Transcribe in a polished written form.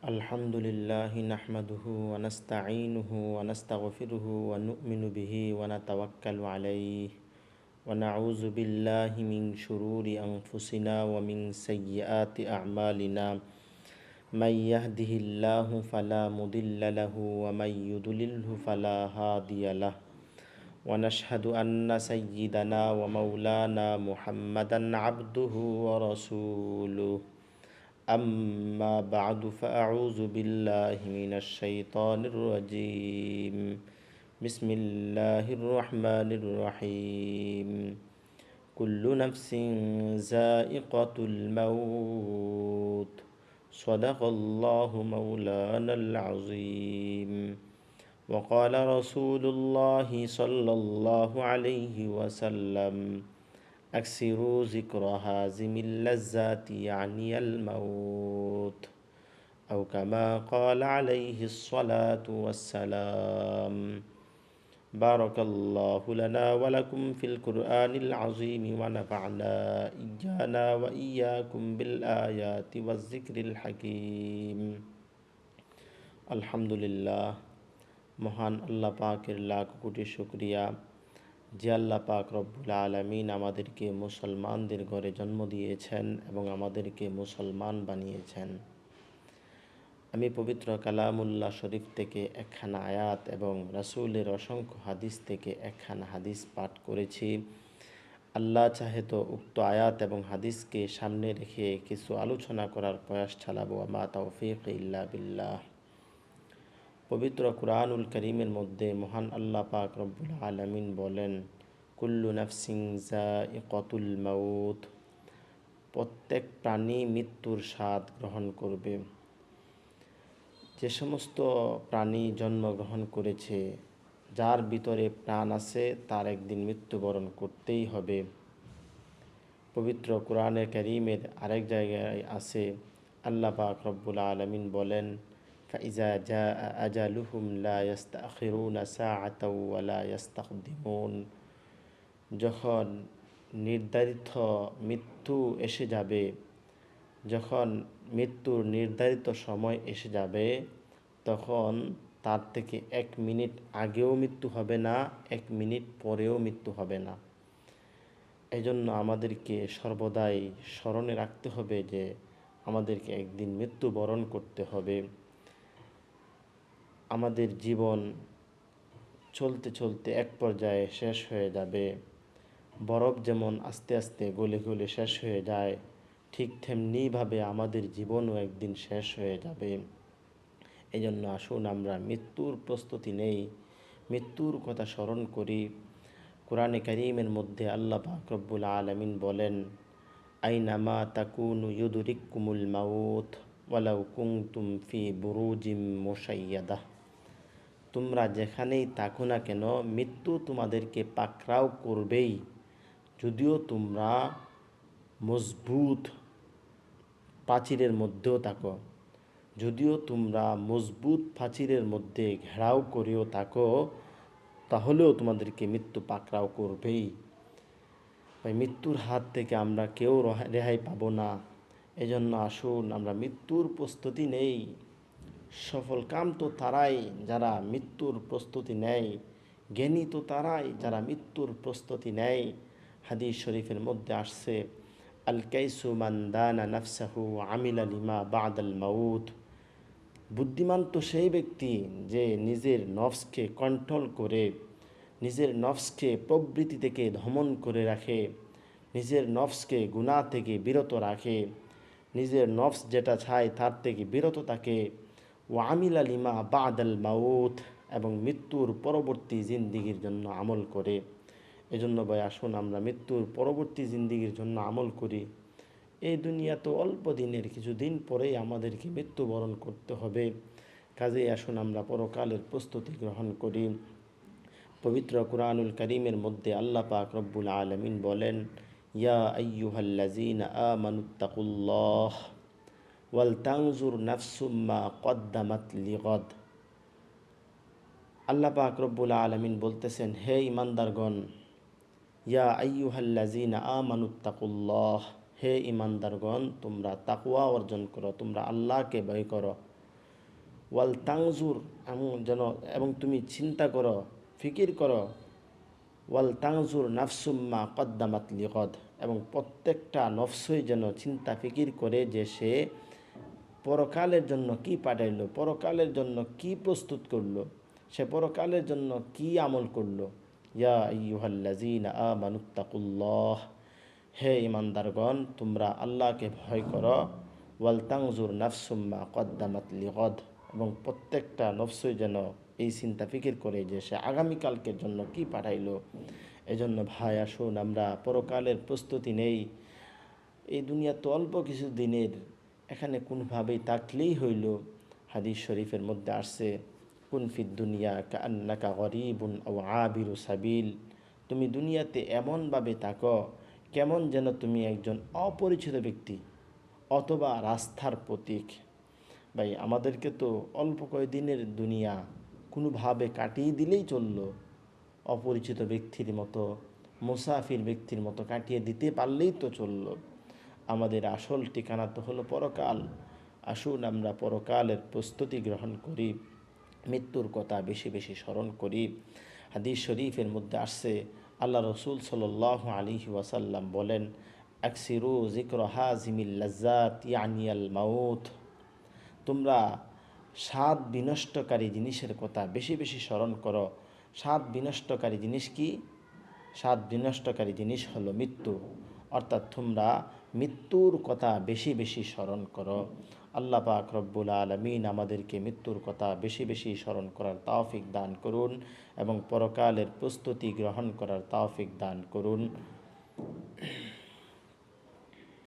আলহামদুলিল্লাহি নাহমাদুহু ওয়া নাস্তাঈনুহু ওয়া নাস্তাগফিরুহু ওয়া নু'মিনু বিহি ওয়া নাতাওয়াক্কালু আলাইহি ওয়া নাউযু বিল্লাহি মিন শুরুরি আনফুসিনা ওয়া মিন সাইয়্যিআতি আ'মালিনা মান ইয়াহদিহিল্লাহু ফালা মুদিল্লা লাহু ওয়া মান ইউদ্লিলহু ফালা হাদিয়া লাহু ওয়া নাশহাদু আন্না সাইয়্যিদানা ওয়া মাওলানা মুহাম্মাদান আবদুহু ওয়া রাসূলুহু أما بعد فأعوذ بالله من الشيطان الرجيم بسم الله الرحمن الرحيم كل نفس ذائقة الموت صدق الله مولانا العظيم وقال رسول الله صلى الله عليه وسلم أكثروا ذكر هازم اللذات يعني الموت أو كما قال عليه الصلاة والسلام بارك الله لنا ولكم في القرآن العظيم ونفعنا إيانا وإياكم بالآيات والذكر الحكيم الحمد لله মহান আল্লাহ পাকের লাখ কোটি শুকরিয়া যে আল্লাহ পাক রব্বুল আলামিন আমাদেরকে মুসলমানদের ঘরে জন্ম দিয়েছেন এবং আমাদেরকে মুসলমান বানিয়েছেন। আমি পবিত্র কালামুল্লাহ শরীফ থেকে একখানা আয়াত এবং রাসূলের অসংখ্য হাদিস থেকে একখানা হাদিস পাঠ করেছি। আল্লাহ চাহে তো উক্ত আয়াত এবং হাদিসকে সামনে রেখে কিছু আলোচনা করার প্রয়াস চালাবো। আমা তাওফীক ইল্লা বিল্লাহ। পবিত্র কুরআনুল কারীমের মধ্যে মহান আল্লাহ পাক রব্বুল আলামিন বলেন, কুল্লু নাফসিন যায়িকাতুল মাউত, প্রত্যেক প্রাণী মৃত্যুর স্বাদ গ্রহণ করবে। যে সমস্ত প্রাণী জন্মগ্রহণ করেছে, যার ভিতরে প্রাণ আছে, তার একদিন মৃত্যুবরণ করতেই হবে। পবিত্র কুরআনে কারীমের আরেক জায়গায় আছে, আল্লাহ পাক রব্বুল আলামিন বলেন, فإذا جاء أجلهم لا يستأخرون ساعة ولا يستقدمون, যখন নির্ধারিত মৃত্যু এসে যাবে, যখন মৃত্যুর নির্ধারিত সময় এসে যাবে, তখন তার থেকে 1 মিনিট আগেও মৃত্যু হবে না, 1 মিনিট পরেও মৃত্যু হবে না। এজন্য আমাদেরকে সর্বদাই স্মরণে রাখতে হবে যে আমাদেরকে একদিন মৃত্যুবরণ করতে হবে। আমাদের জীবন চলতে চলতে এক পর্যায়ে শেষ হয়ে যাবে। বরফ যেমন আস্তে আস্তে গলে গলে শেষ হয়ে যায়, ঠিক তেমনিভাবে আমাদের জীবনও একদিন শেষ হয়ে যাবে। এই জন্য আসুন আমরা মৃত্যুর প্রস্তুতি নেই, মৃত্যুর কথা স্মরণ করি। কুরআনে কারীমের মধ্যে আল্লাহ পাক রব্বুল আলামিন বলেন, আইনামা তাকুনু ইউদরিকুমুল মাউত ওয়ালাউ কুনতুম ফি বুরুজিম মুশাইয়াদাহ, তোমরা যেখানেই থাকো না কেন মৃত্যু তোমাদেরকে পাকড়াও করবেই, যদিও তোমরা মজবুত প্রাচীরের মধ্যেও থাকো, যদিও তোমরা মজবুত প্রাচীরের মধ্যে ঘেরাও করেও থাকো, তাহলেও তোমাদেরকে মৃত্যু পাকড়াও করবেই। ভাই, মৃত্যুর হাত থেকে আমরা কেউ রেহাই পাবো না। এজন্য আসুন আমরা মৃত্যুর প্রস্তুতি নেই। সফল কাম তো তারাই যারা মৃত্যুর প্রস্তুতি নেয়, জ্ঞানী তো তারাই যারা মৃত্যুর প্রস্তুতি নেয়। হাদিস শরীফের মধ্যে আসছে, আল কাইসু মান দানা নাফসাহু আমিলা লিমা বাদাল মাউত, বুদ্ধিমান তো সেই ব্যক্তি যে নিজের নফসকে কন্ট্রোল করে, নিজের নফসকে প্রবৃত্তি থেকে দমন করে রাখে, নিজের নফসকে গুনাহ থেকে বিরত রাখে, নিজের নফস যেটা চায় তার থেকে বিরত থাকে। ও আমিলা লিমা বাদাল মাউত, এবং মৃত্যুর পরবর্তী জিন্দিগির জন্য আমল করে। এজন্য ভাই আসুন আমরা মৃত্যুর পরবর্তী জিন্দিগির জন্য আমল করি। এই দুনিয়া তো অল্প দিনের, কিছুদিন পরেই আমাদেরকে মৃত্যুবরণ করতে হবে। কাজেই আসুন আমরা পরকালের প্রস্তুতি গ্রহণ করি। পবিত্র কুরআনুল কারীমের মধ্যে আল্লাহ পাক রব্বুল আলামিন বলেন, ইয়া আইয়ুহাল্লাযীনা আমানুত্তাকুল্লাহ ওয়াল তানজুর নাফসুম মা কদ্দামাত লিগাদ। আল্লাহ পাক রব্বুল আলামিন বলতেছেন, হে ঈমানদারগণ, ইয়া আইয়ুহাল্লাযীনা আমানুত্তাকুল্লাহ, হে ঈমানদারগণ, তোমরা তাকওয়া অর্জন করো, তোমরা আল্লাহকে ভয় করো। ওয়াল তাংজুর, এবং তুমি চিন্তা করো, ফিকির করো, ওয়াল তাংজুর নাফসুম্মা কদ্দামাত লিগদ, এবং প্রত্যেকটা নফসই যেন চিন্তা ফিকির করে যে সে পরকালের জন্য কি পাঠাইলো, পরকালের জন্য কি প্রস্তুত করলো, সে পরকালের জন্য কি আমল করলো। ইয়া আইয়ুহাল্লাযীনা আমানুত্তাকুল্লাহ, হে ইমানদারগণ তোমরা আল্লাহকে ভয় করো। ওয়াল তাংজুর নাফসুম্মা কদ্দামাত লিগদ, এবং প্রত্যেকটা নফসই যেন এই চিন্তা ফিকির করে যে সে আগামীকালকের জন্য কি পাঠাইলো। এজন্য ভাই আসুন আমরা পরকালের প্রস্তুতি নেই। এই দুনিয়া তো অল্প কিছু দিনের, এখানে কোনোভাবেই থাকলেই হইল। হাদিস শরীফের মধ্যে আসছে, কুন ফিদ দুনিয়া কাআন্নাকা গরীবুন আও আবিরু সাবিল, তুমি দুনিয়াতে এমনভাবে থাকো কেমন যেন তুমি একজন অপরিচিত ব্যক্তি অথবা রাস্তার পথিক। ভাই আমাদেরকে তো অল্প কয়েকদিনের দুনিয়া কোনোভাবে কাটিয়ে দিলেই চললো, অপরিচিত ব্যক্তির মতো, মুসাফির ব্যক্তির মতো কাটিয়ে দিতে পারলেই তো চলল। আমাদের আসল ঠিকানা তো হলো পরকাল। আসুন আমরা পরকালের প্রস্তুতি গ্রহণ করি, মৃত্যুর কথা বেশি বেশি স্মরণ করি। হাদিস শরীফের মধ্যে আসছে, আল্লাহ রসুল সাল্লাল্লাহু আলাইহি ওয়াসাল্লাম বলেন, আকসিরু যিকর হাজিমিল লাজ্জাত ইয়ানিয়াল মাউত, তোমরা স্বাদ বিনষ্টকারী জিনিসের কথা বেশি বেশি স্মরণ করো। স্বাদ বিনষ্টকারী জিনিস কি? স্বাদ বিনষ্টকারী জিনিস হলো মৃত্যু, অর্থাৎ তোমরা মৃত্যুর কথা বেশি বেশি স্মরণ করো। আল্লাহ পাক রব্বুল আলামিন আমাদেরকে মৃত্যুর কথা বেশি বেশি স্মরণ করার তৌফিক দান করুন এবং পরকালের প্রস্তুতি গ্রহণ করার তৌফিক দান করুন।